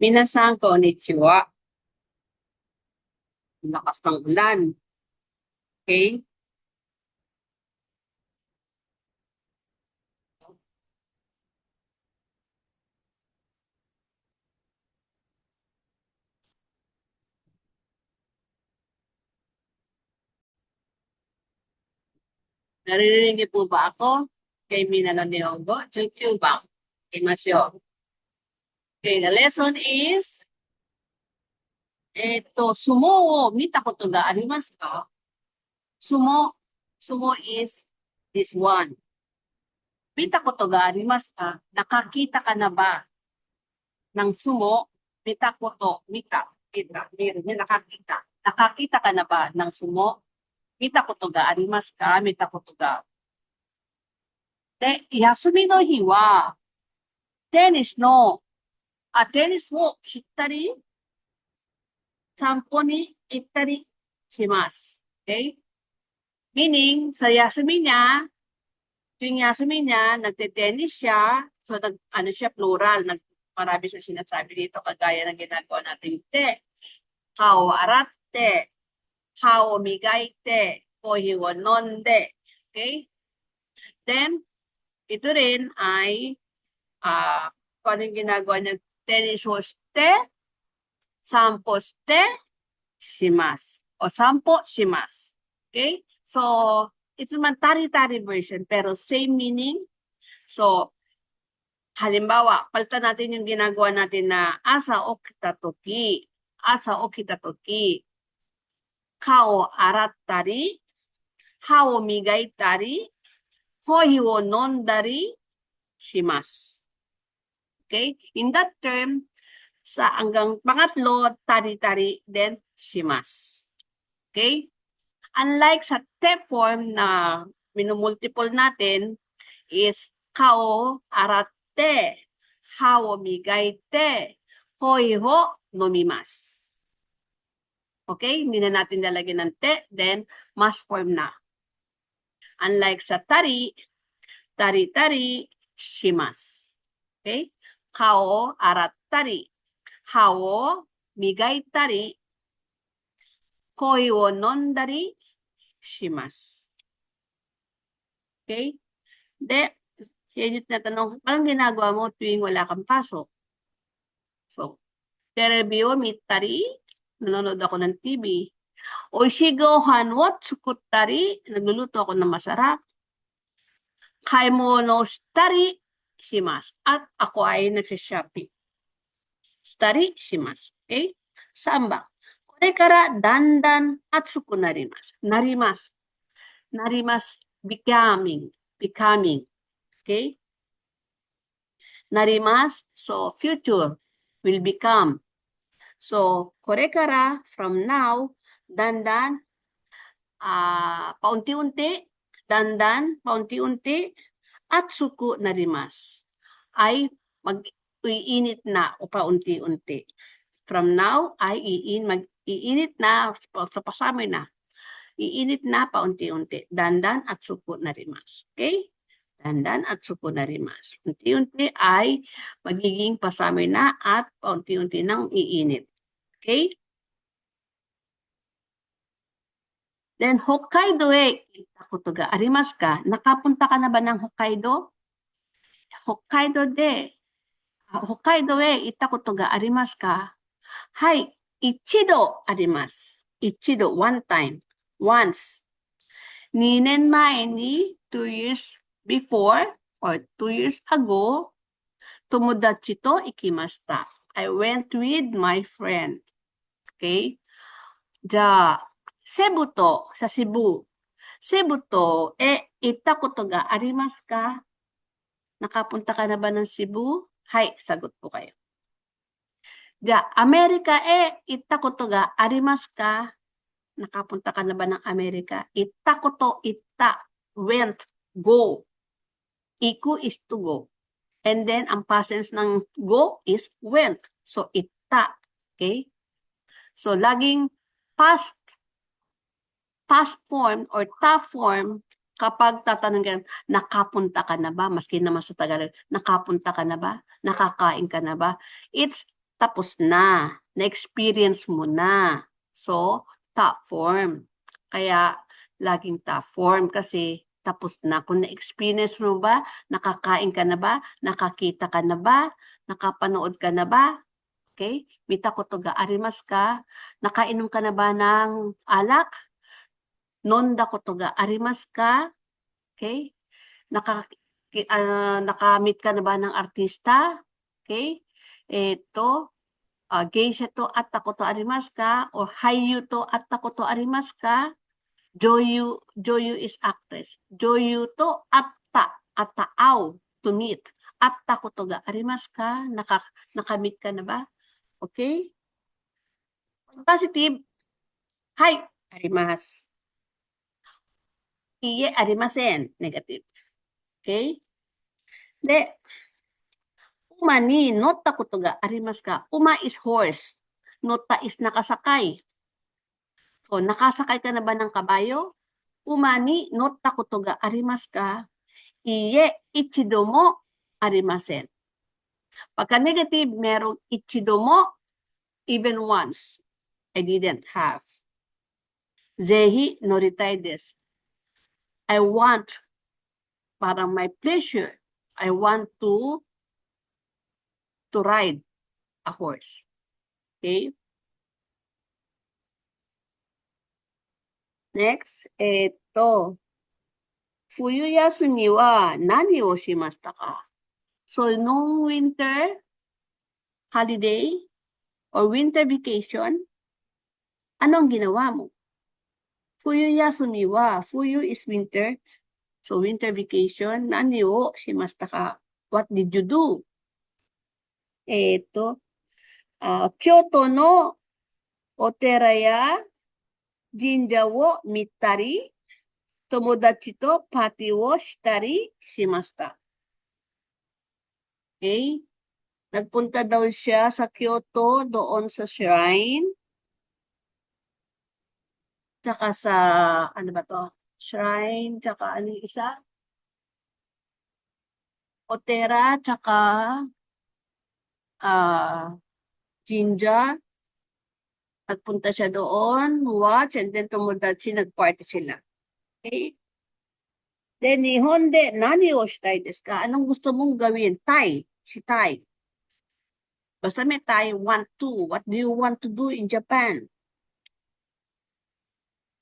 Minasan konnichiwa. Lakas ng ulan. Okay? Naririnig niyo po ba ako? Kay Mina no Nihongo, Chukyu Bang. Imasyo. Okay, the lesson is, sumo wo mita koto ga arimasu ka? Sumo is this one. Mita koto ga arimasu ka? Nakakita ka na ba ng sumo? Mita, nakakita. Nakakita ka na ba ng sumo? Mita koto ga arimasu ka? Mita koto ga. で、休みの日は、テニスを知ったり、散歩に行ったりします。Okay? Meaning, sa yasumi niya, tuwing yasumi niya, nagte-tennis siya, so ano siya, plural, marami siya sinasabi dito, kagaya ng ginagawa natin, kao aratte, kao migaite, kohi wo nonde. Okay? Then, ito rin ay kung anong ginagawa niya, tennis wo shite, sampo shite, shimasu. O sampo shimasu. Okay? So, ito naman tari-tari version, pero same meaning. So, halimbawa, palitan natin yung ginagawa natin na asa o kita toki, kao arattari, hao migaitari, kohi wo nondari shimasu. Okay? In that term, sa hanggang pangatlo, tari-tari, then shimasu. Okay? Unlike sa te form na minumultiple natin is kao aratte, hao migaite, koi ho nomimasu. Okay? Hindi na natin lalagyan ng te, then mas form na. Unlike sa tari, tari-tari, shimasu. Okay? Kao arattari, hao migaitari, koi wo nondari shimasu. Okay? De, yan yung tinatanong, parang ginagawa mo tuwing wala kang pasok. So, terebi wo mittari, nanonood ako ng TV. Oishii gohan wo tsukuttari, nagluluto ako ng masarap. Kaimonou shitari shimasu. At ako ay nagsishopping. Shitari shimasu. Okay? Samba. Kore kara dandan atsuku narimasu. Narimasu. Becoming. Okay? Narimasu. So, future will become. So, kore kara, from now, dandan, paunti-unti, atsuku narimasu. Ay mag-iinit na o paunti-unti. From now, ay mag-iinit na, sa pasamoy na. Iinit na paunti-unti. Dandan atsuku narimasu. Okay? Dandan atsuku narimasu. Unti-unti ay magiging pasamoy na at paunti-unti nang iinit. Okay? Then, Hokkaido e itakoto ga arimasu ka? Nakapunta ka na ba ng Hokkaido? Hokkaido e itakoto ga arimasu ka? Hai, ichido arimasu. Ichido, one time. Once. 2年前に 2 years before or 2 years ago, tomodachi to ikimashita. I went with my friend. Okay? Ja, Cebu to, sa Cebu. Cebu to, itakoto ga arimasu ka? Nakapunta ka na ba ng Cebu? Hai, sagot po kayo. Ja, Amerika itakoto ga arimasu ka? Nakapunta ka na ba ng Amerika? Itakoto, went, go. Iku is to go. And then, ang past tense ng go is went. So, ita. Okay? So, laging past form or ta form kapag tatanungin, nakapunta ka na ba? Maski naman sa Tagalog, nakapunta ka na ba? Nakakain ka na ba? It's tapos na. Na-experience mo na. So, top form. Kaya, laging top form kasi tapos na. Kung na-experience mo ba, nakakain ka na ba, nakakita ka na ba, nakapanood ka na ba, okay? Mita ko to ga arimas ka, nakainom ka na ba ng alak? Nonda ko to ga arimas ka, okay? Nakamit ka na ba ng artista? Okay? Ito, geisha to atta ko to arimas ka? Or haiyu to atta ko to arimas ka? Joyu is actress. Joyu to atta aw, to meet. Atta ko to ga arimas ka? Nakamit ka na ba? Okay? Positive, hai, arimasu. Iye, arimasen. Negative. Okay? De, uma ni notta koto ga arimasu ka? Uma is horse. Notta is nakasakay. O, nakasakay ka na ba ng kabayo? Uma ni notta koto ga arimasu ka? Iye, ichido mo arimasen. Pagka negative, merong ichido mo, even once. I didn't have. Zehi noritai desu. I want, parang my pleasure. I want to ride a horse. Okay? Next, ito. Fuyu yasumi wa nani o shimashita ka? So, nung winter holiday or winter vacation, anong ginawa mo? Fuyu yasumi wa, fuyu is winter. So, winter vacation, nani o shimashita ka? What did you do? Ito, Kyoto no otera ya jinja wo mittari, tomodachi to party wo shitari shimashita. Okay? Nagpunta daw siya sa Kyoto, doon sa shrine. Tsaka sa, ano ba to? Shrine, tsaka ano yung isa? Otera, tsaka jinja. Nagpunta siya doon, watch, and then tomodachi, nag-party sila. Okay? Then, Nihon de, nani o shitai desu ka? Anong gusto mong gawin? Tai, si Tai. Basta may Tai, want to. What do you want to do in Japan?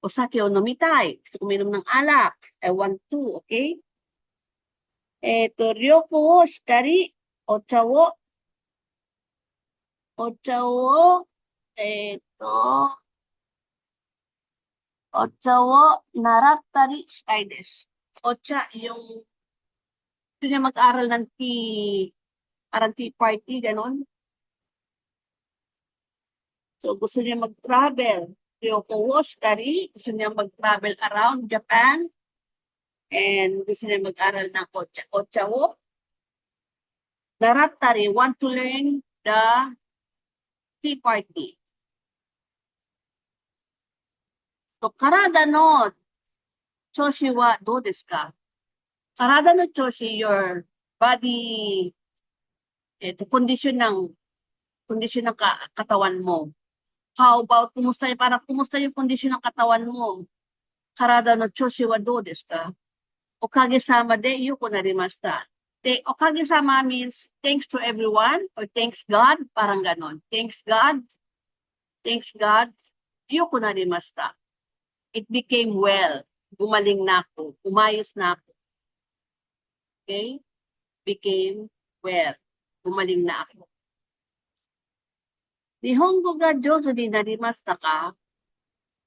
Osake o nomitai. Gusto ko uminom ng alak. I want to, okay? Ryoko wo shitari, ocha wo, ocha wo narattari shitai desu. Ocha, yung gusto niya mag-aral ng parang tea party, ganon. So, gusto niya mag-travel. Ryoko wo shitari, gusto niya mag-travel around Japan. And gusto niya mag-aral ng ocha. Ocha wo narattari, want to learn the tea party. So, karada no choshi wa do desu ka? Karada no choshi, your body, condition ng katawan mo. How about, kumusta yung condition ng katawan mo? Karada no choshi wa do desu ka? Okage-sama de yuko narimashita. Okage-sama means thanks to everyone or thanks God, parang ganon. Thanks God, yuko narimashita. It became well. Gumaling na ako. Umayos na ako. Okay? Became well. Gumaling na ako. Nihongo ga jozo ni narimashita ka?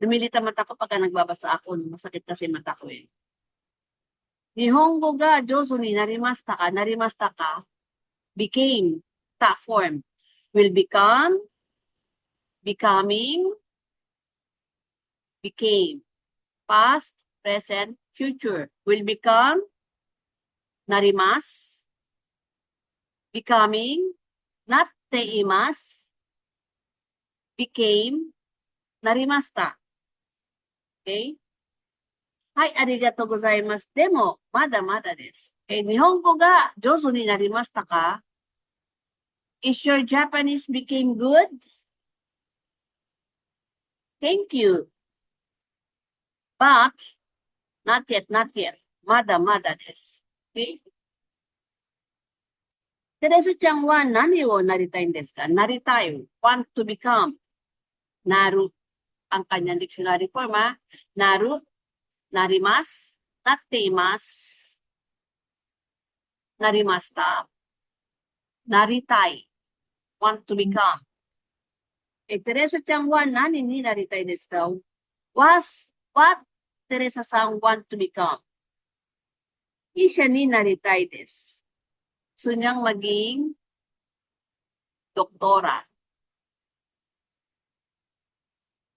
Lumilita mata ko pagka nagbabasa ako. Masakit kasi mata ko eh. Nihongo ga jozo ni narimashita ka, became, ta form, will become, becoming, became, past, present, future, will become, narimas, becoming, natteimasu, became, narimashita. Okay? Hai, arigatou gozaimasu. Demo, mada desu. Nihongo ga jozo ni narimashita ka? Is your Japanese became good? Thank you. But, not yet, not yet. Mada desu. Okay? Teresu-chan wa nani wo naritai desu ka? Naritai, want to become. Naru, ang kanyang dictionary form, ha? Naru, narimas, natteimasu, narimasta, naritai, want to become. Teresa-chan wa nani ni naritai desu ka? What Teresa-san want to become? Siya ni naritai desu. Gusto niyang maging doktora.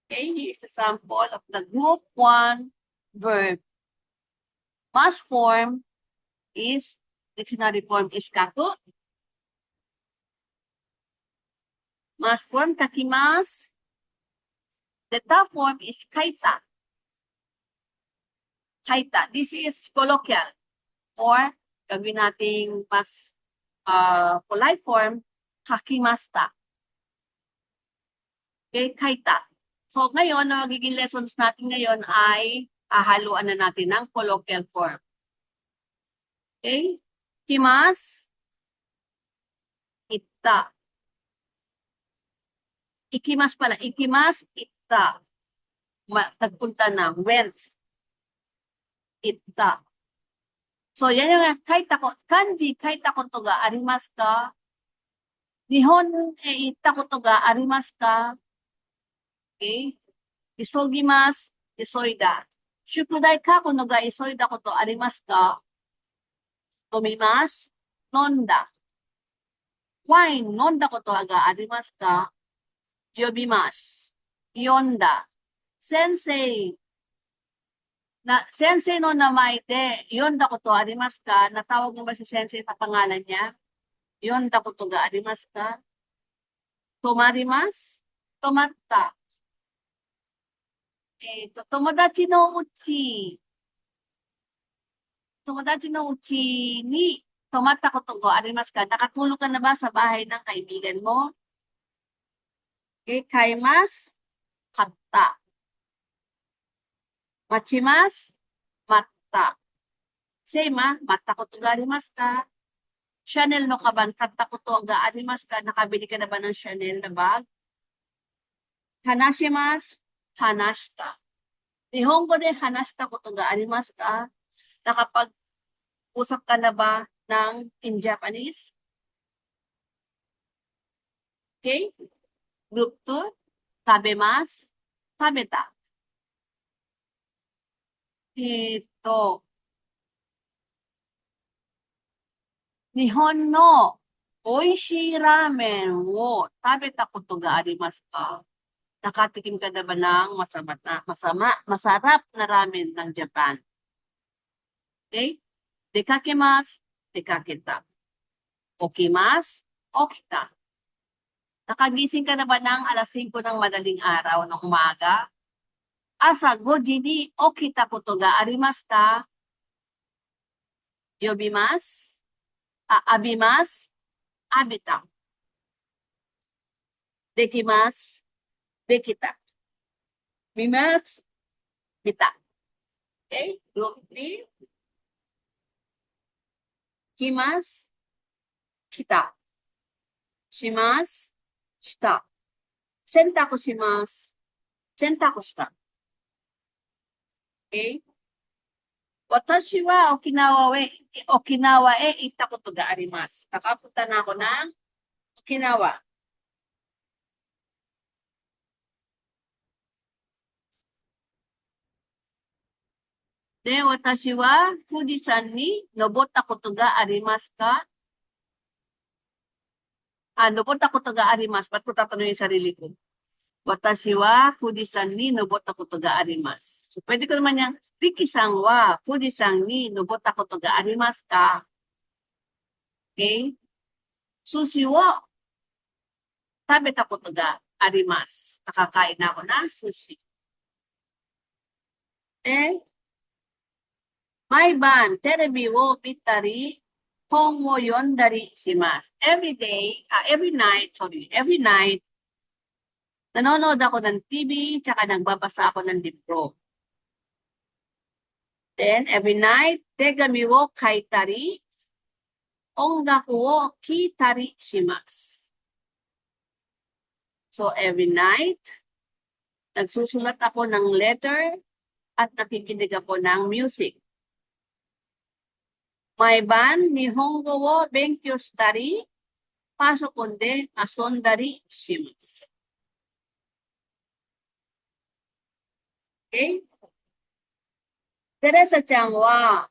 Okay, here's a sample of the group 1 verb. Must form is, dictionary form is kaku. Must form kakimasu. The ta form is kaita. Kaita. This is colloquial. Or, gawin nating mas polite form, kakimasta. Okay, kaita. So, ngayon, ang magiging lessons natin ngayon ay hahaluan na natin ng colloquial form. Okay? Kimas, itta. Ikimas pala. Ikimas, itta. Nagpunta na. Went. Itta. So, yan yung kaita ko. Kanji, kaita ko to ga arimasu ka? Nihon e itta ko to ga arimasu ka? Okay? Isogimasu, isoida. Shukudai kako no ga isoida koto arimasu ka? Tomimasu, nonda. Wine, nonda koto ga arimasu ka? Yobimasu, yonda. Sensei, sensei no namae de, yonda koto arimasu ka? Natawag mo ba si sensei sa pangalan niya? Yonda koto ga arimasu ka? Tomarimasu, tomatta. Tomodachi no uchi. Tomodachi no uchi ni tomatta koto go arimasu ka? Nakatulog ka na ba sa bahay ng kaibigan mo? Okay, kaimasu, katta. Machimasu, matta. Same, matta koto ga arimasu ka? Chanel no kaban, katta koto ga arimasu ka? Nakabili ka na ba ng Chanel na bag? Hanashimasu, hanashita. Nihongo de hanashita koto ga arimasu ka? Nakapag-usap ka na ba ng in Japanese? Okay? Group 2, tabemasu, tabeta. Nihon no oishii ramen wo tabeta koto ga arimasu ka? Nakatikim ka na ba ng masarap na ramen ng Japan? Okay? Dekakimasu, dekakita. Okimasu, okita. Nakagising ka na ba ng alas 5 ng madaling araw ng umaga? Asa 5 時に起きたことがありますか? Yobimasu, abimasu, abita. Dekimasu, dekita. Mimasu, bita. Okay? Group 3. Kimasu, kita. Shimasu, shita. Sentaku shimasu, sentaku shita. Okay? Watashi wa Okinawa e itta koto ga arimasu. Nakapunta na ako ng Okinawa. De, watashi wa Fujisan ni nobotta koto ga arimasu ka? Nobotta koto ga arimasu. Ba't ko tatanungin yung sarili ko? Watashi wa Fujisan ni nobotta koto ga arimasu. So, pwede ko naman yung Riki-san wa Fujisan ni nobotta koto ga arimasu ka? Okay? Sushi wo tabeta koto ga arimasu. Nakakain na ako ng sushi. Okay? Maiban, terebi wo mita ri 本を読んだりします。Every night, nanonood ako ng TV, tsaka nagbabasa ako ng libro. Then, every night, 手紙を書いたり、音楽を聴いたりします。So, every night, nagsusulat ako ng letter at nakikinig ako ng music. 毎晩、日本語を勉強したり、パソコンで遊んだりします。Okay? テレサちゃんは、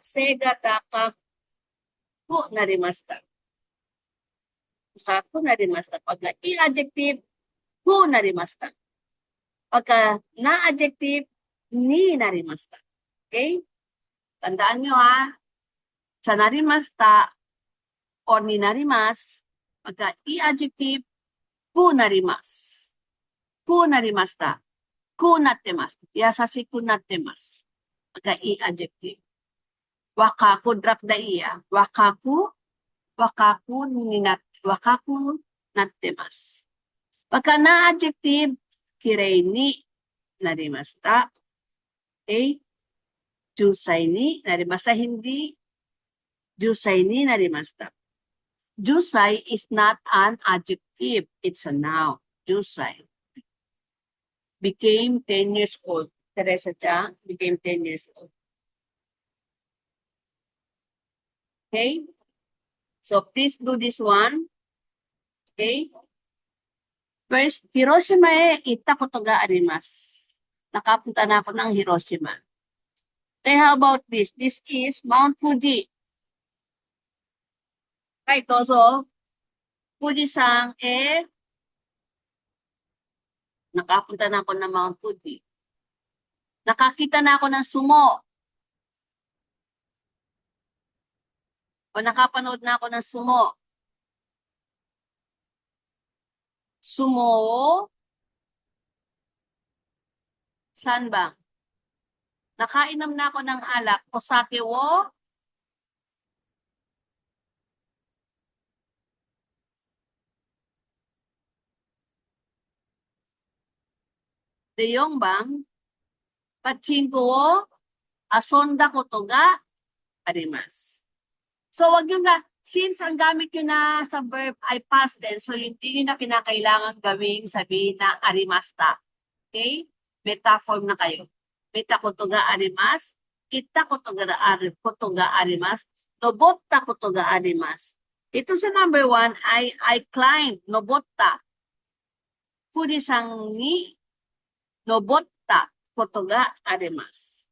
背が高くなりました。高くなりました。Pagka i-adjective, くなりました。Pagka na-adjective, ni なりました。Okay? Tandaan nyo ha, sa narimasta or ni narimas, pagka i-adjective, くなります。くなりました。くなってます。優しくなってます。Pagka i-adjective. Wakaku, drop the iya. Wakaku nattemasu. Pagka na-adjective, kirei ni narimashita. Okay? Jusai ni narimashita. Hindi, jusai ni narimashita. Jusai is not an adjective. It's a noun. Jusai. Became 10 years old. Teresa-chan became 10 years old. Okay? So, please do this one. Okay? First, Hiroshima itta koto ga arimasu. Nakapunta na ako ng Hiroshima. Okay, how about this? This is Mount Fuji. Right, so, Fuji-san nakapunta na ako ng Mount Fuji. Nakakita na ako ng sumo. O nakapanood na ako ng sumo. Sumo, saan ba? Nakainom na ako ng alak. O sake wo, deyong bang, pachinko wo, asonda koto ga arimasu. So, wag nyo nga, since ang gamit nyo na sa verb ay past tense, so hindi nyo na kinakailangan gawing sabihin na arimasta. Okay? Metaform na kayo. Meta koto ga arimasu, kita koto ga arimasu, nobotta koto ga arimasu. Ito sa number 1 ay I climbed, nobotta. Fuji-san ni nobotta koto ga arimasu.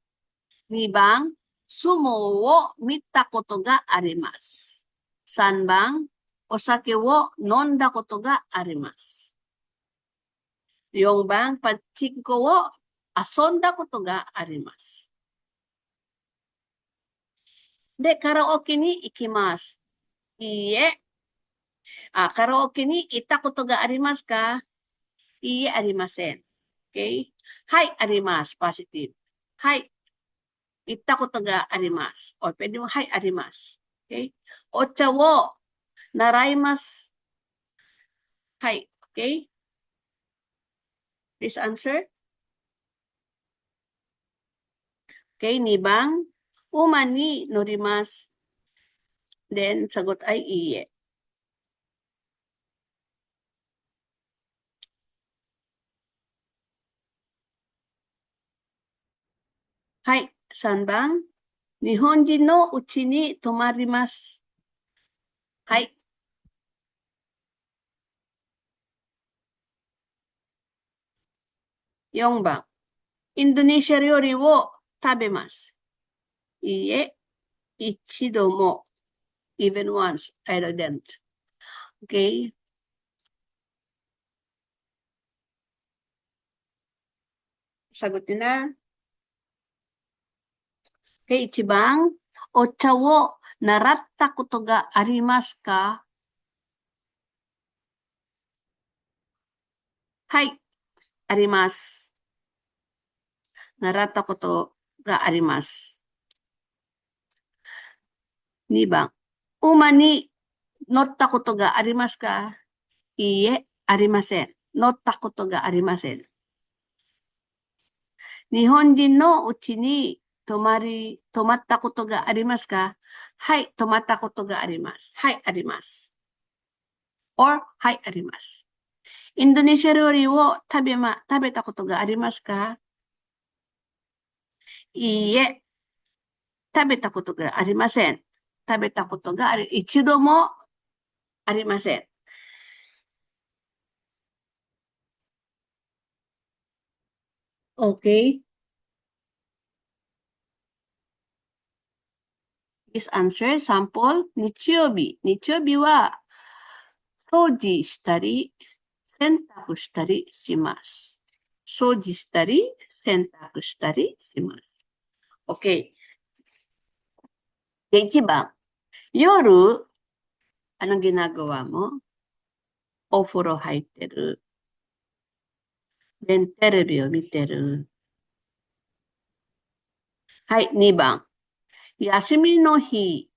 2番、sumo wo mita koto ga arimasu. 3番、お酒を飲んだことがあります。4番、パチンコを遊んだことがあります。で、カラオケに行きます。いいえ。カラオケに行ったことがありますか？いいえ、ありません。Okay? はい、あります。positive。はい。行ったことがあります。or pwede mo, はい、あります。Okay? お茶を習います。はい。Okay? This answer? Okay, 2番, 馬に乗ります。Then, sagot ay iye. Hai, 3番, 日本人のうちに泊まります。はい。4番, インドネシア料理を食べます。いいえ、一度も。Even once, I didn't. Okay? Sagot nyo na. Okay, 1番, お茶を習ったことがありますか？はい、あります。習ったことがあります。2番、馬に乗ったことがありますか？いいえ、ありません。乗ったことがありません。日本人のうちに泊まったことがありますか？はい、泊まったことがあります。はい、あります。or はい、あります。インドネシア料理を食べたことがありますか？いいえ、食べたことがありません。食べたことが一度もありません。Okay? This answer, sample, 日曜日。日曜日は、掃除したり、洗濯したりします。掃除したり、洗濯したりします。OK。で、1番。夜、anong ginagawa mo? お風呂入ってる。で、テレビを見てる。はい、2番。休みの日。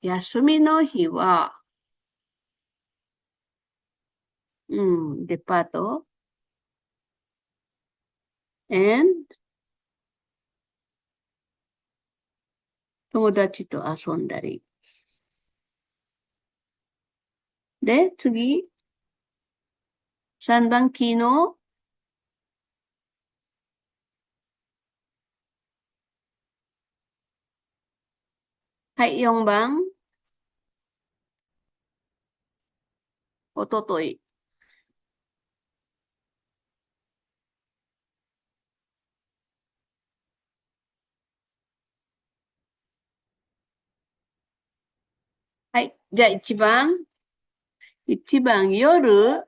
休みの日は、デパート and 友達と遊んだり。で、次、3番、昨日。はい、4番、おととい。はい、じゃあ1番、夜、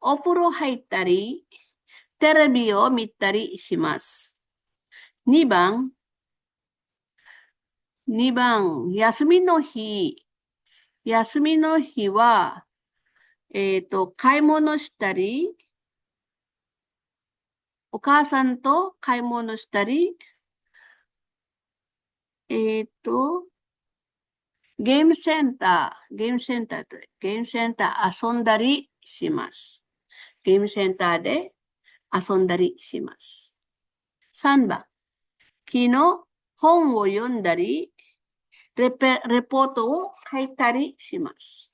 お風呂入ったり、テレビを見たりします。2番、休みの日。休みの日は、買い物したり、お母さんと買い物したり、えっと、ゲームセンタゲームセンター遊んだりします。ゲームセンターで遊んだりします。3番、昨日本を読んだり、レポートを書いたりします。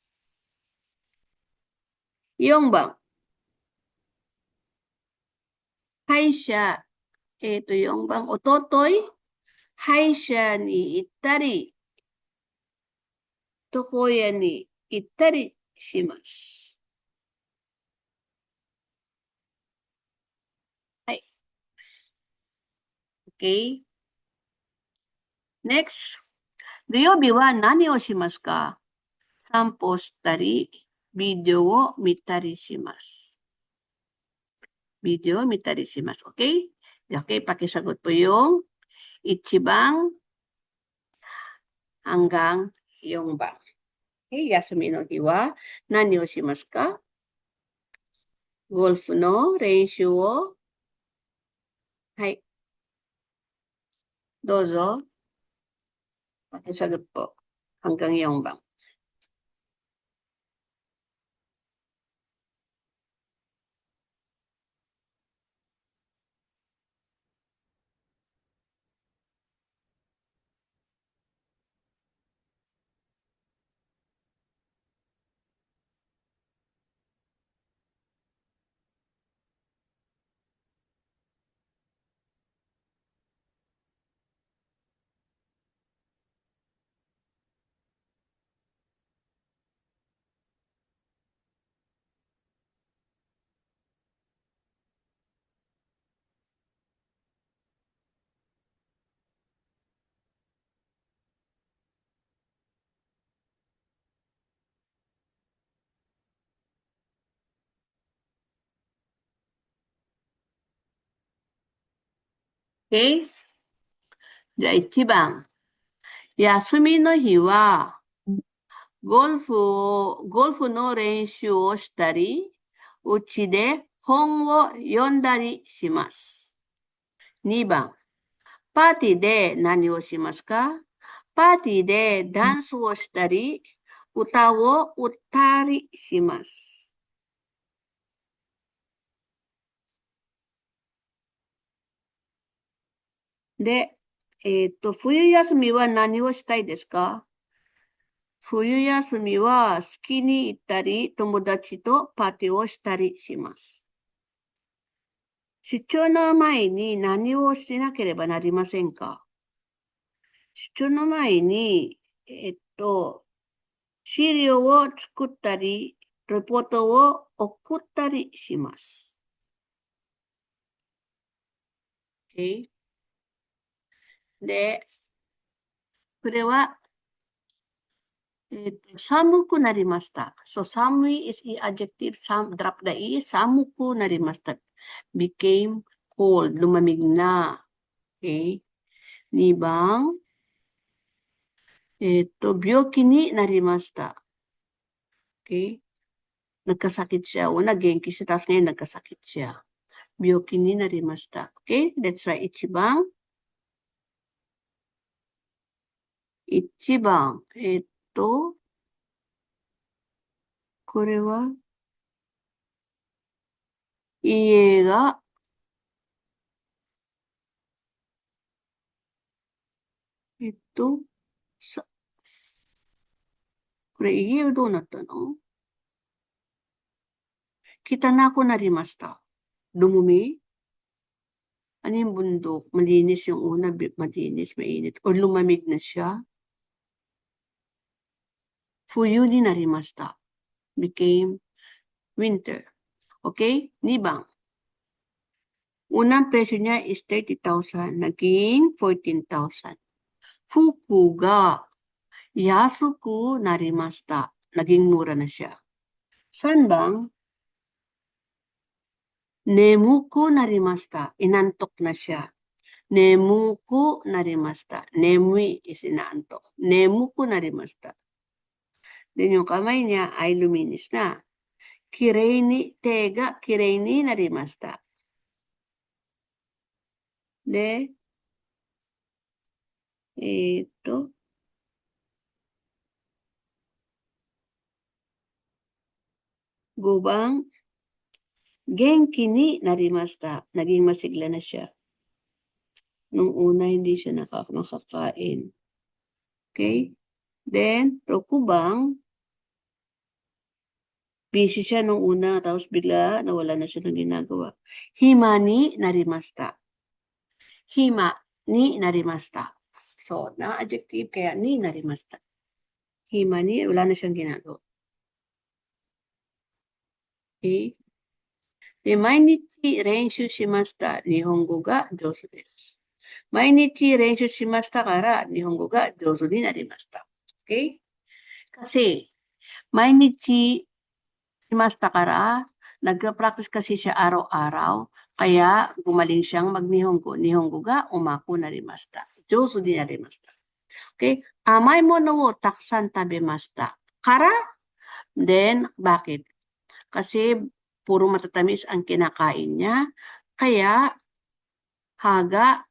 4番、歯医者、4番、おととい、歯医者に行ったり、床屋に行ったりします。はい。OK。Next。土曜日は何をしますか？散歩したり、ビデオを見たりします。ビデオを見たりします。Okay? Okay, pakisagot po yung ichibang hanggang yung bang. Okay, Yasumi no hiwa. Nani o shimasu ka? Golf no renshu o. Hai. Dozo. Pakisagot po. Hanggang yung bang. Okay? じゃあ1番。休みの日は、ゴルフの練習をしたり、うちで本を読んだりします。2番、パーティーで何をしますか？パーティーでダンスをしたり、歌を歌ったりします。で、冬休みは何をしたいですか？冬休みはスキーに行ったり、友達とパーティーをしたりします。出張の前に何をしなければなりませんか？出張の前に、資料を作ったり、レポートを送ったりします。Okay? で、これは、寒くなりました。So, 寒い is the adjective, drop the e, 寒くなりました。became cold, lumamig na. Okay? 2番、病気になりました。Okay? Nagkasakit siya. Una, genki siya. Tapos ngayon, nagkasakit siya. 病気になりました。Okay? Let's try 1番。1番。これは、家が、えっと、さ、これ家はどうなったの？汚くなりました。Dumumi? Ano yung bundok? Malinis yung una, malinis, mainit. Or lumamig na siya. Fuyu ni narimashita. Became winter. Okay? 2番. Unang presyo niya is 30,000. Naging 14,000. Fuku ga yasuku narimashita. Naging mura na siya. 3番. Nemuku narimashita. Inantok na siya. Nemuku narimashita. Nemui is inaantok. Nemuku narimashita. Then yung kamay niya ay luminis na. Kirei ni tega, kirei ni narimashita. De, 5番, genki ni narimashita. Naging masigla na siya. Nung una, hindi siya makakain. Okay? Then, 6番, busy siya nung una, tapos bigla nawala na siya ng ginagawa. Hima ni narimashita. Hima ni narimashita. So, na-adjective kaya ni narimashita. Hima ni, wala na siyang ginagawa. Okay? De, 毎日練習しました。日本語が上手です。毎日練習しましたから日本語が上手になりました。Okay? Kasi, 毎日しましたから、nag-practice kasi siya araw-araw, kaya gumaling siyang mag-Nihongo. Nihongo ga umaku narimashita. Josu ni narimashita. Okay? Amai mono wo taksan tabemashita. Kara? Then, bakit? Kasi puro matatamis ang kinakain niya, kaya haga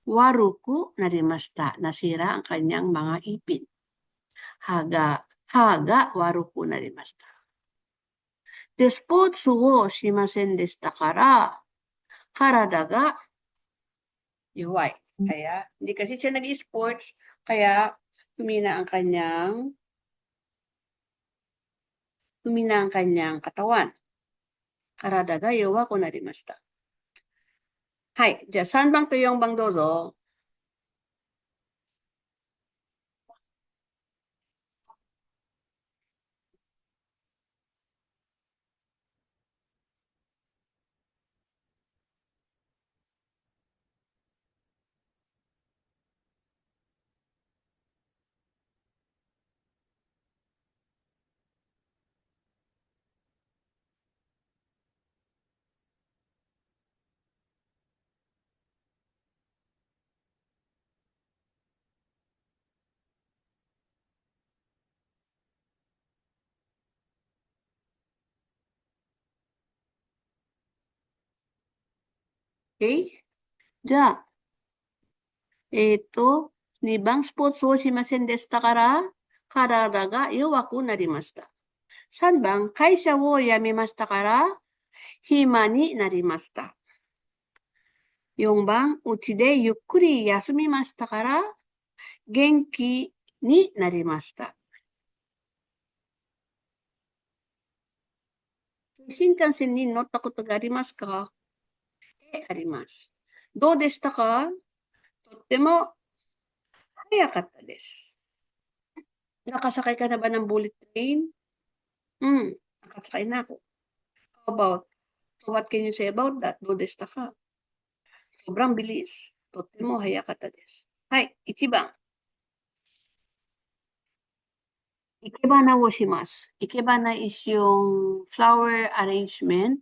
waruku narimashita. Nasira ang kanyang mga ipin. Haga waruku narimashita. で、スポーツをしませんでしたから、体が弱い。Kaya, hindi kasi siya nag-sports, kaya humina ang kanyang katawan. Karada ga yowaku narimashita. はい。じゃあ3番と4番どうぞ。Okay? じゃあ、2番、スポーツをしませんでしたから、体が弱くなりました。3番、会社を辞めましたから、暇になりました。4番、うちでゆっくり休みましたから、元気になりました。新幹線に乗ったことがありますか？あります。どうでしたか？とっても早かったです。Nakasakay ka na ba ng bullet train? Nakasakay na ako. How about, so what can you say about that? どうでしたか？sobrang bilis. とっても早かったです。はい、1番。生け花をします。生け花 is yung flower arrangement.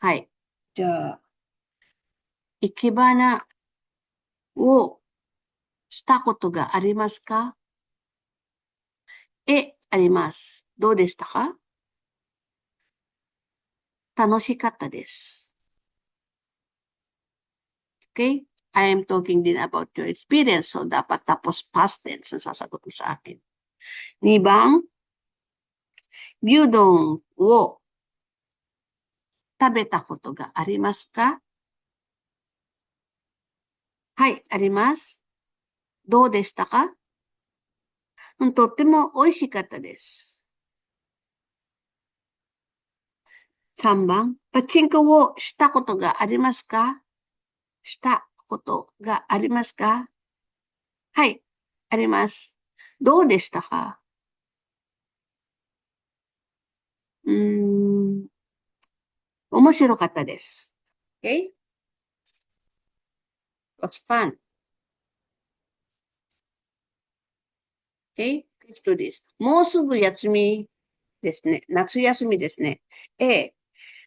はい。じゃあ、生け花をしたことがありますか？あります。どうでしたか？楽しかったです。Okay? I am talking din about your experience. So, dapat tapos past tense ang sasagot mo sa akin. 2番、牛丼を食べたことがありますか？はい、あります。どうでしたか？とっても美味しかったです。3番、パチンコをしたことがありますか？したことがありますか？はい、あります。どうでしたか？うーん、面白かったです。Okay? What's fun? Okay? Let's do this. もうすぐ休みですね。夏休みですね。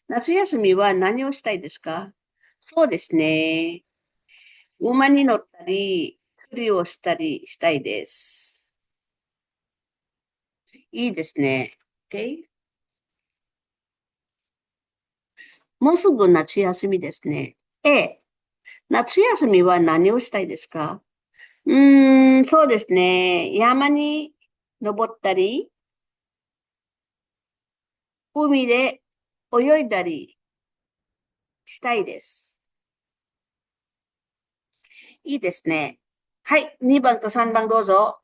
夏休みは何をしたいですか？そうですね。馬に乗ったり、釣りをしたりしたいです。いいですね。Okay? もうすぐ夏休みですね。夏休みは何をしたいですか？そうですね。山に登ったり、海で泳いだりしたいです。いいですね。はい。2番と3番どうぞ。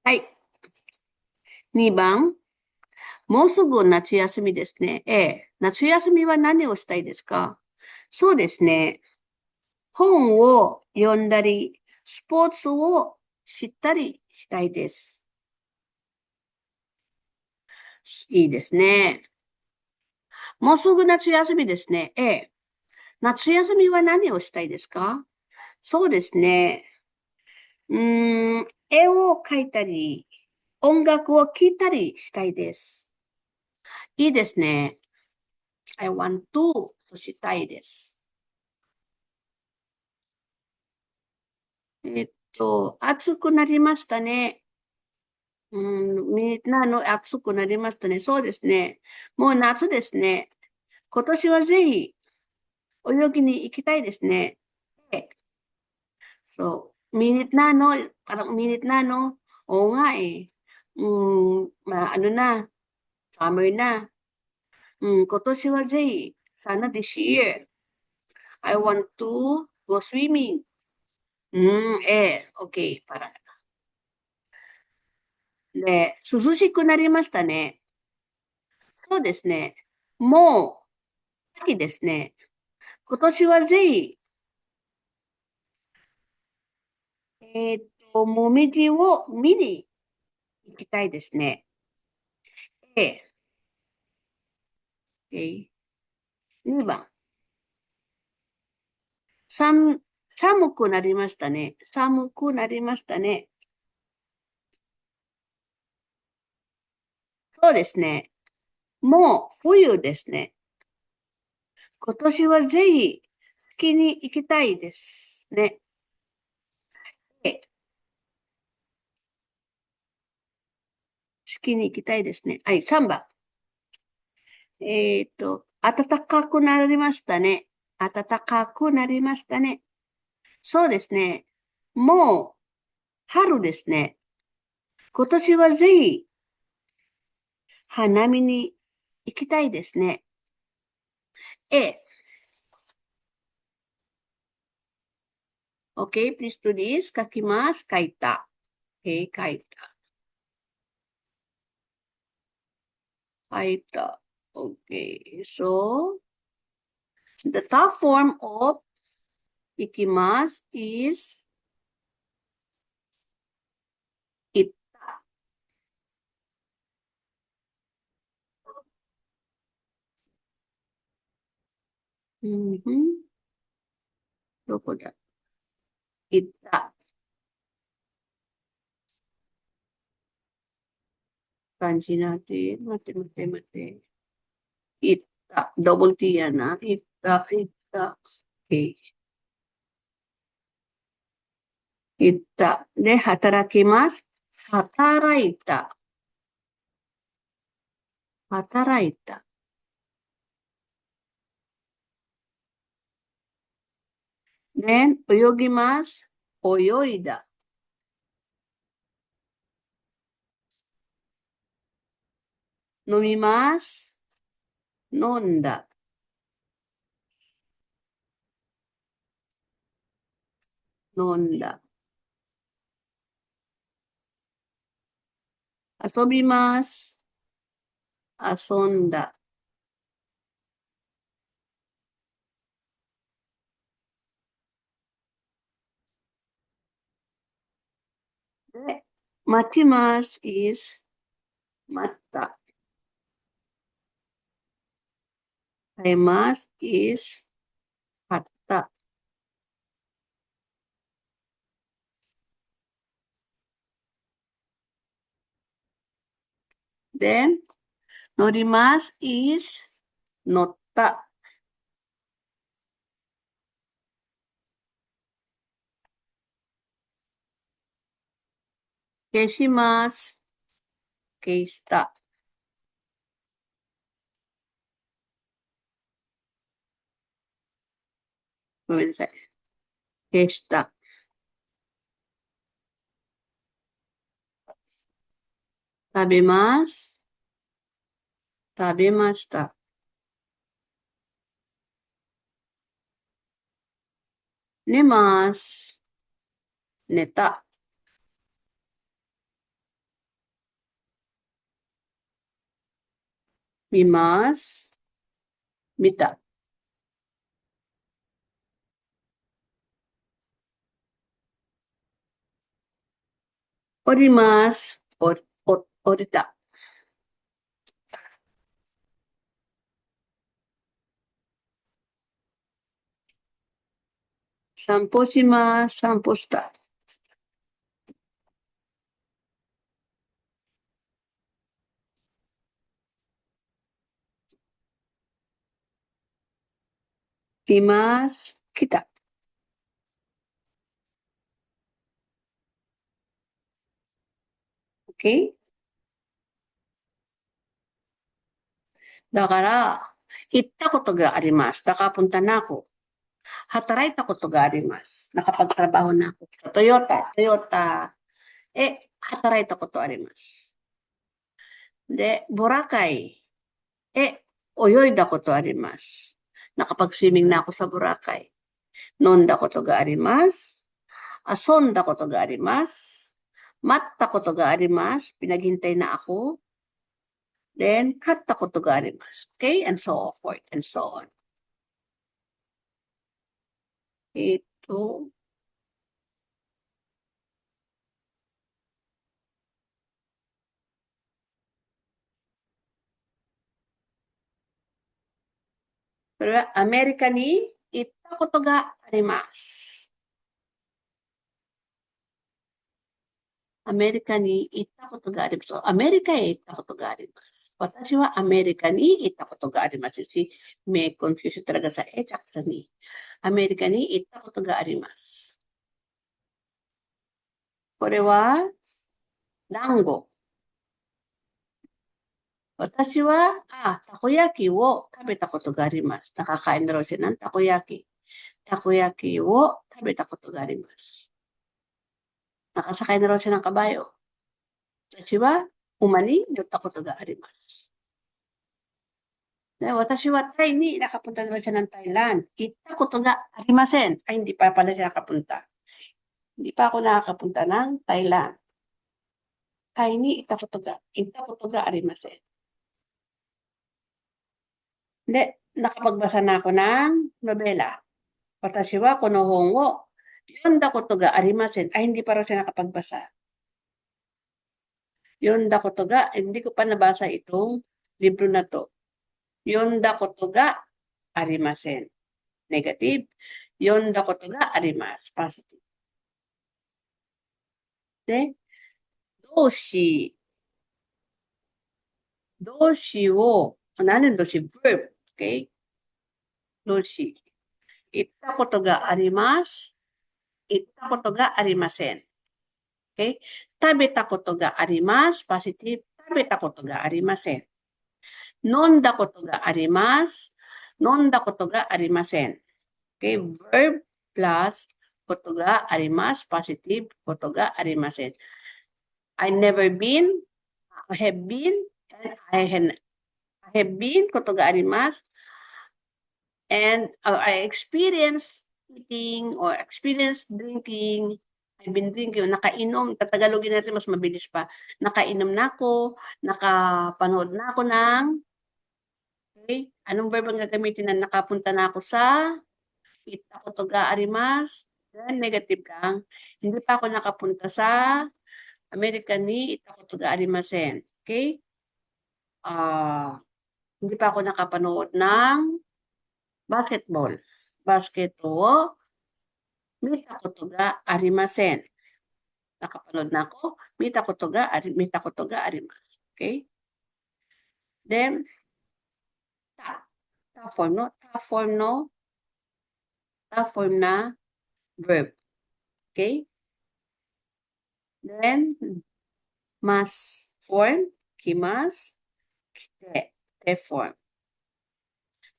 はい。2番。もうすぐ夏休みですね。夏休みは何をしたいですか？そうですね。本を読んだり、スポーツを知ったりしたいです。いいですね。もうすぐ夏休みですね。夏休みは何をしたいですか？そうですね。絵を描いたり、音楽を聴いたりしたいです。いいですね。I want to したいです。暑くなりましたね。みんなの暑くなりましたね。そうですね。もう夏ですね。今年はぜひ泳ぎに行きたいですね。え So, minute na, no? Parang minute na, no? Oo nga eh. Ano na. Summer na. 今年はぜひ、sana this year. I want to go swimming. OK. で、涼しくなりましたね。そうですね。もう、秋ですね。今年はぜひ、もみじを見に行きたいですね。え2番。寒くなりましたね。寒くなりましたね。そうですね。もう冬ですね。今年はぜひ、スキに行きたいですね。え、スキに行きたいですね。はい、3番。暖かくなりましたね。暖かくなりましたね。そうですね。もう、春ですね。今年はぜひ、花見に行きたいですね。A、OK, please do this. 書きます。書いた。書いた。書いた。OK. So, the top form of 行きます is 行った。うんふん。どこだ行った。感じなて。待って待って待って。行った。ダブル T やな。行った。行った。OK。行った。で、働きます。働いた。働いた。で、泳ぎます。泳いだ。飲みます。飲んだ。飲んだ。遊びます。遊んだ。で、待ちます is 待った。買います is 買った。で、乗ります is 乗った。消します。消した。ごめんなさい。消した。食べます。食べました。寝ます。寝た。見ます。見た。降ります。降りた。散歩します。散歩した。来ます。来た。OK? だから、行ったことがあります。Nakapunta na ako.働いたことがあります。Nakapagtrabaho na ako. Sa Toyota. Toyota.働いたことあります。で、Boracay.泳いだことあります。Nakapag-swimming na ako sa Boracay. 飲んだことがあります。遊んだことがあります。待ったことがあります. Pinaghintay na ako. Then, 買ったことがあります. Okay? And so forth and so on. Ito. Pero, America ni 行ったことがあります。アメリカに行ったことがあります。アメリカへ行ったことがあります。私はアメリカに行ったことがありますし、may confuse talaga sa e at sa ni. アメリカに行ったことがあります。これは、団子。私は、たこ焼きを食べたことがあります。Nakakain na raw siya ng takoyaki. Takoyakiを食べたことがあります。Nakasakay na raw siya ng kabayo. 私は馬に乗ったことがあります。私はタイにnakapunta na siya ng Thailand. 行ったことがありません. Ay, hindi pa pala siya nakapunta. Hindi pa ako nakakapunta ng Thailand. タイに行ったことがありません. De, nakapagbasa na ako ng nobela. 私はこの本を読んだことがありません. Ay, hindi pa raw siya nakapagbasa. 読んだことが, hindi ko pa nabasa itong libro na to. 読んだことがありません. Negative. 読んだことがあります. Positive. De, 動詞を、何動詞 verb. Okay? 動詞。行ったことがあります。行ったことがありません。Okay? 食べたことがあります。Positive. 食べたことがありません。飲んだことがあります。飲んだことがありません。Okay? Verb plus ことがあります。Positive. ことがありません。I never been, I have been, and I have been ことがあります。And I experienced eating or experienced drinking. I've been drinking, nakainom, tatagalogin natin mas mabilis pa. Nakainom na ako, nakapanood na ako ng, okay, anong verb ang gagamitin na nakapunta na ako sa, kita ko to gaarimas, then negative lang. Hindi pa ako nakapunta sa American ni ita ko to gaarimasen. Okay? Hindi pa ako nakapanood ng basketball. Basketball. 見たことがありません. Nakapanood na ako. 見たことがあります. Okay? Then, ta form, no? Ta form, no? Ta form na verb. Okay? Then, mas form, kimas, kite, te form.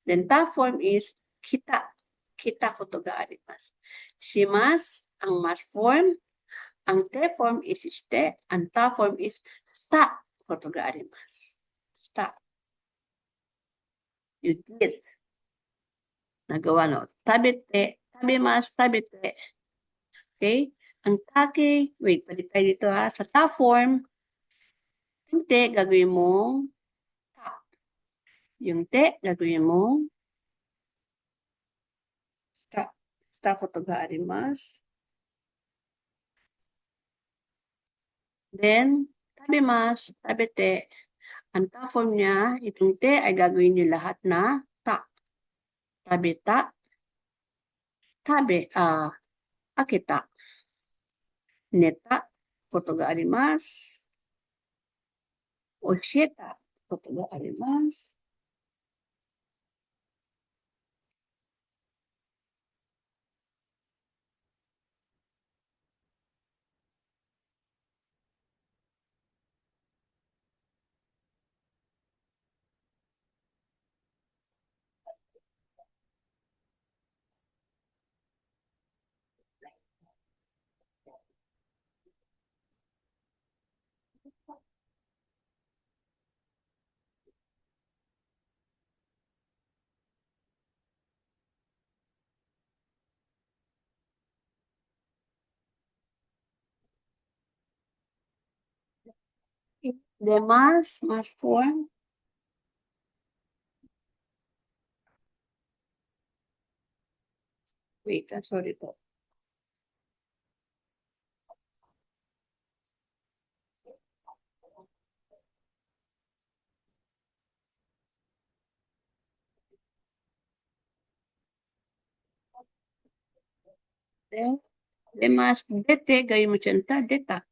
Then, ta form is kita. Kita ko to gaarimasu. Shimas, ang mas form. Ang te form is ste. Ang ta form is ta ko to gaarimasu. Ta. You did. Nagawa, no? Tabete, tabimas, tabete. Okay? Ang take, wait, balik tayo dito ha. Sa ta form, yung te, gagawin mong ta. Yung te, gagawin mong ta. Ta ko to gaarimasu. Then, tabimas, tabete. Ang ta form niya, itong te ay gagawin niyo lahat na ta. Tabeta, tabe, akita. Neta, koto ga arimasu. Osheta, koto ga arimasu. Demas, mas form. Wait, sorry po. Demas, dete, gawin mo siyenta, detak.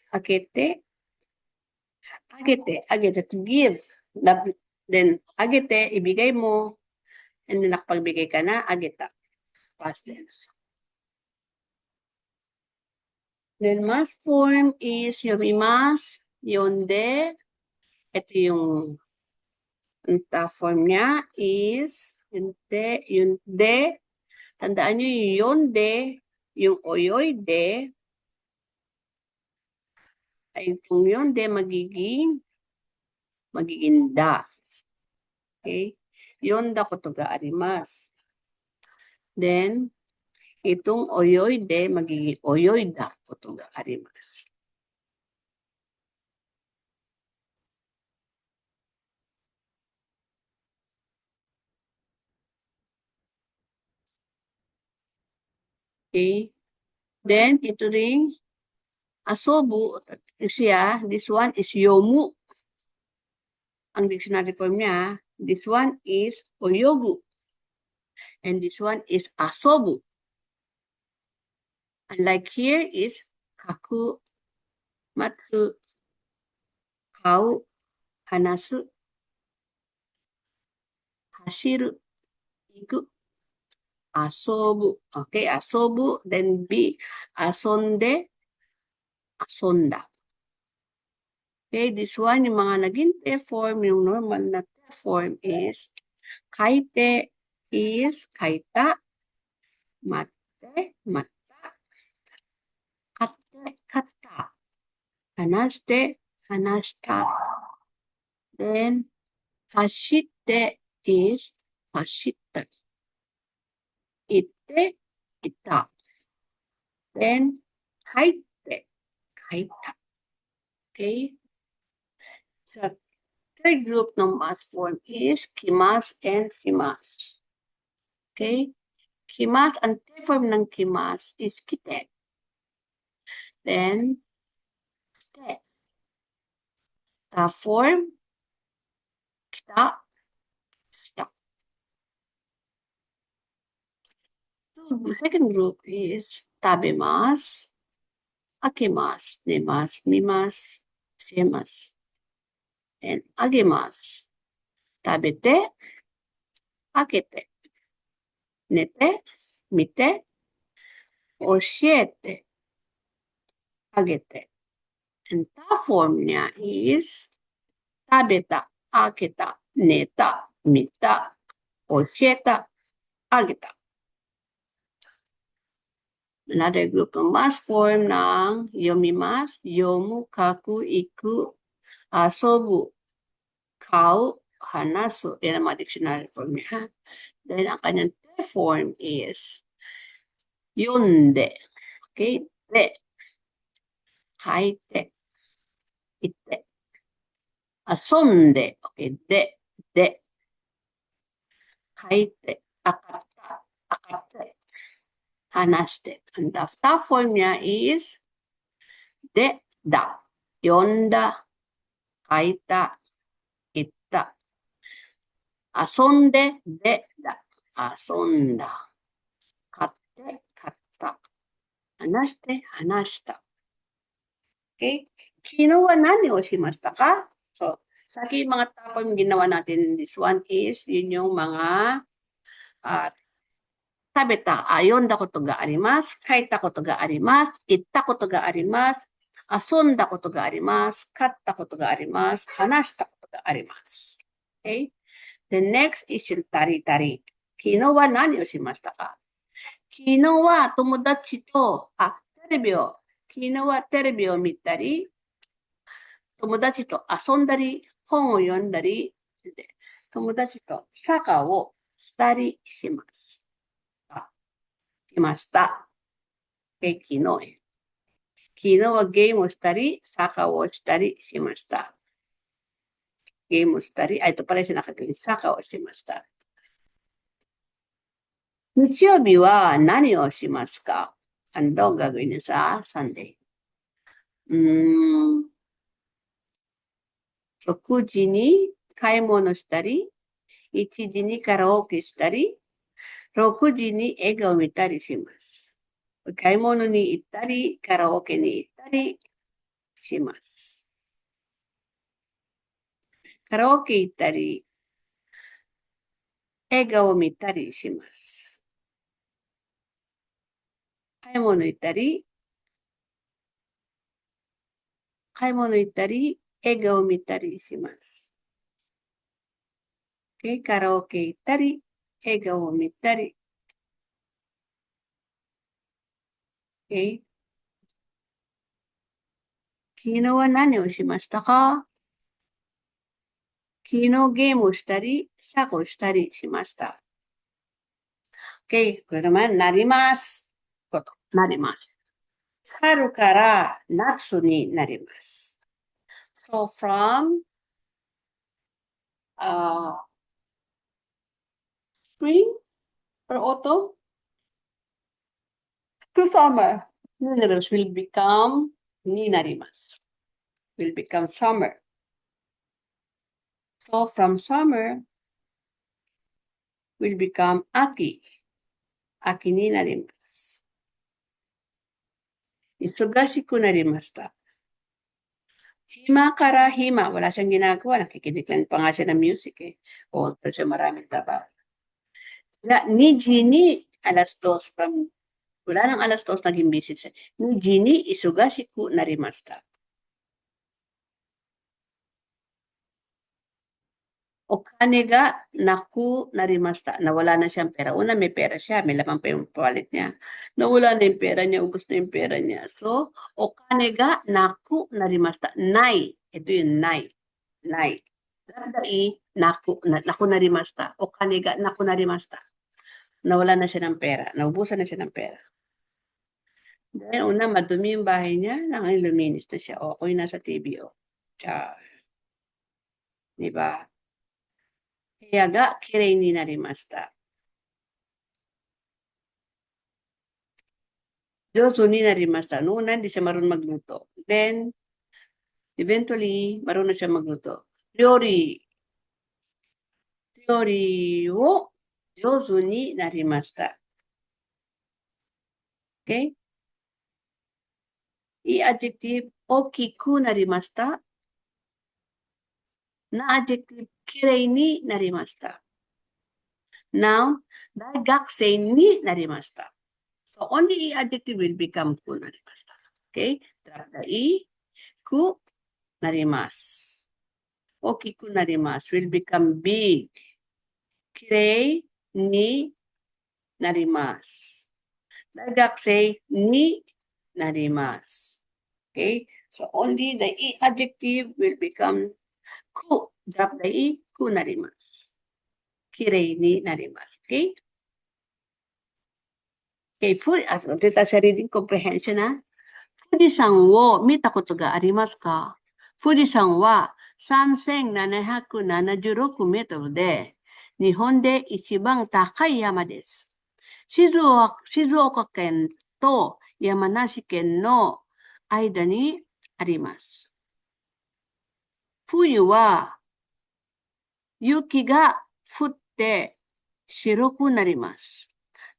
Akete, agete, to give. Then, agete, ibigay mo. And then, nakapagbigay ka na, ageta. Past tense. Then, mas form is yomimas, yonde. Ito yung form niya is, yunde. Tandaan nyo yung yonde, yung oyoide, ay kung yonde magiging da. Okay? Yonda koto ga arimasu. Then, itong oyoide magiging oyoida koto ga arimasu. Okay? Then, ito ring asobu siya, this one is yomu. Ang dictionary form niya, this one is oyogu. And this one is asobu. Unlike here is kaku, matsu, kau, hanasu, hashiru, iku, asobu. Okay, asobu, then B, asonde, asonda. Okay, this one, yung mga naging te form, yung normal na te form is kaite is kaita, mate, mata, kate, kata, hanashite, hanashita. Then, hashite is hashita. Ite, ita. Then, kaite, kaita. Okay? The third group ng math form is kimas and himas. Okay? Kimas, ang third form ng kimas is kite. Then, kite. The form, kita, kita. So, the second group is tabemas, akimas, nemas, mimas, shimas, and agemas. Tabete, akete. Nete, mite, oshiete, agete. And the form niya is tabeta, aketa, neta, mita, oshieta, ageta. Another group ng mass form ng yomimas, yomu, kaku, iku, asobu, kau, hanasu. Yan ang mga dictionary form niya. Then ang kanyang form is yonde. Okay? De. Kaite. Ite. Asonde. Okay? De. Kaite. Akata. Akate. Hanaste. And the form niya is de, da. Yonda. Kaita. Ita. Asonde. De, da. Asonda. Katte. Katta. Hanaste. Hanashita. Okay? Kinuha na ni Oshimasta ka? So, sa aking mga tapon ginawa natin this one is, yun yung mga tabeta, yonda koto ga arimasu, kaita koto ga arimasu, itta koto ga arimasu, asonda koto ga arimasu, katta koto ga arimasu, hanashita koto ga arimasu. Okay? The next is yung tari-tari. Kinuha na ni Oshimasta ka? Kinuha, tomodachi to, terebi o, kinuha terebi o mittari, 友達と遊んだり、本を読んだり、友達とサッカーをしたりしました。しました。昨日。昨日はゲームをしたり、サッカーをしたりしました。ゲームをしたり、ito pala siya nakagaling, サッカーをしました。日曜日は何をしますか? Ano gagawin niyo sa Sunday? 6時に買い物したり、1時にカラオケしたり、6時に映画を見たりします。買い物に行ったり、カラオケに行ったりします。カラオケ行ったり、映画を見たりします。買い物行ったり、映画を見たりします。カラオケ行ったり、映画を見たり。昨日は何をしましたか? 昨日ゲームをしたり、サッカーをしたりしました。これなります。なります。春から夏になります。So from spring or autumn to summer, minerals will become になります。will become summer. So from summer will become 秋。秋になります。忙しくなりました。Hima kara hima. Wala siyang ginagawa. Nakikinig lang pa nga siya ng music eh. O, pero siya maraming trabaho. Ni Ginny, alas 2 from, wala nang alas 2 naging busy siya. Ni Ginny, isugashiku narimashita. Okane ga naku narimashita. Nawala na siyang pera. Una, may pera siya. May lamang pa yung wallet niya. Nawala na yung pera niya. Ubus na yung pera niya. So, okane ga naku narimashita. Nai. Ito yung nai. Nai. Dardai, naku narimashita. Okane ga naku narimashita. Nawala na siya ng pera. Naubusan na siya ng pera. Dahil una, madumi yung bahay niya. Nang luminis na siya. O, ako yung nasa TV. O. Char. Diba? 部屋がきれいになりました。上手になりました。Noong una, hindi siya marunong magluto. Then, eventually, marunong siya magluto. 料理を上手になりました。Okay? いい adjective, 大きくなりました。な adjective, きれいになりました。Noun, 大学生になりました。So, only いい adjective will become くなりました。Okay? だい、くなります。大きくなります。will become big. きれいになります。大学生になります。Okay? So only the adjective will become く。drop the くなります。きれいになります。Okay? Okay, 出たsiya reading comprehension na. 富士山を見たことがありますか? 富士山は3776メートルで、日本で一番高い山です。静岡県と山梨県の間にあります。冬は雪が降って白くなります。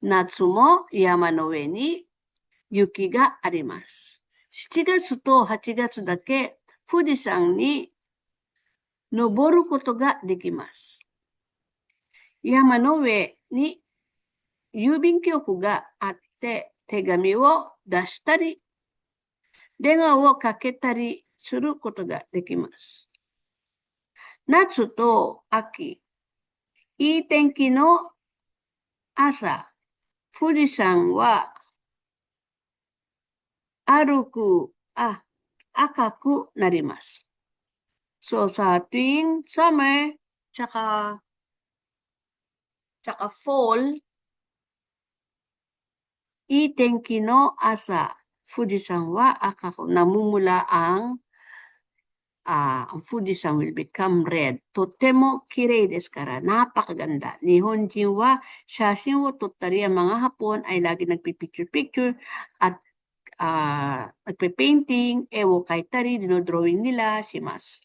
夏も山の上に雪があります。7月と8月だけ富士山に登ることができます。山の上に郵便局があって手紙を出したり、電話をかけたりすることができます。夏と秋、いい天気の朝、富士山は赤くなります。So sa tuwing summer, tsaka fall, いい天気の朝、Fujisan wa akako, namumula ang Fujisan will become red. Totemo kirei desu kara. Napakaganda. Nihonjin wa shashin wo tottari, ang mga Hapon ay lagi nagpipicture-picture at nagpe-painting, ewo kaitari, dinodrawing nila, shimasu.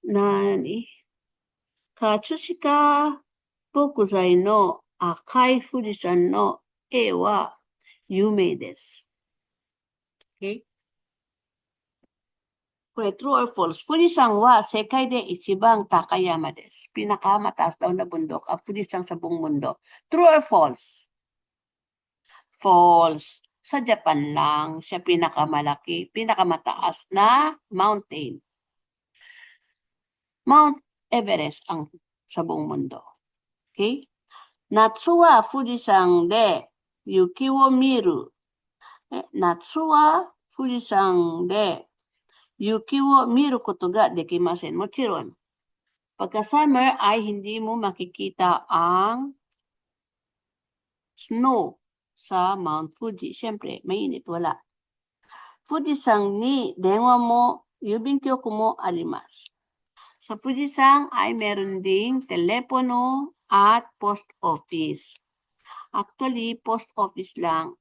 Nani? Katsushika Bokuzai no Akai Fujisan no e wa yumei desu. Okay? True or false? Fujisan wa sekai de ichibang takayama desu. Pinakamataas daw na bundok ang Fujisan sa buong mundo. True or false? False. Sa Japan lang siya pinakamataas na mountain. Mount Everest ang sa buong mundo. Okay? Natsu wa Fujisan de yuki wo miru. Natsu wa Fujisan de yuki wo miru koto ga dekimasen. Mochiron, pagka summer ay hindi mo makikita ang snow sa Mount Fuji. Siyempre, mainit, wala. Fujisan ni denwa mo, yubinkyoku mo arimasu. Sa Fujisan ay meron ding telepono at post office. Actually, post office lang.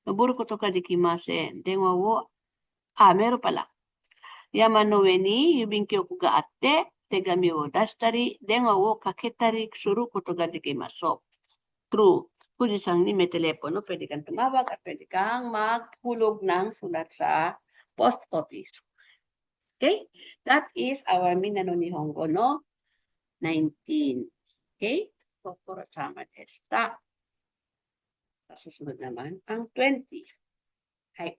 Naburo ko to kadikimasen. Denwa wo, meron pala. Yamanoe ni yubinkyoku ga atte, tegami wo dashitari, denwa wo kaketari suru koto ga dekimasu. True. Fujisan ni may telepono, pwede kang tumawag at pwede kang maghulog ng sulat sa post office. Okay? That is our Minano Nihongo no 19. Okay? Kokoro sama desta. Sa susunod naman, ang 20. Hai.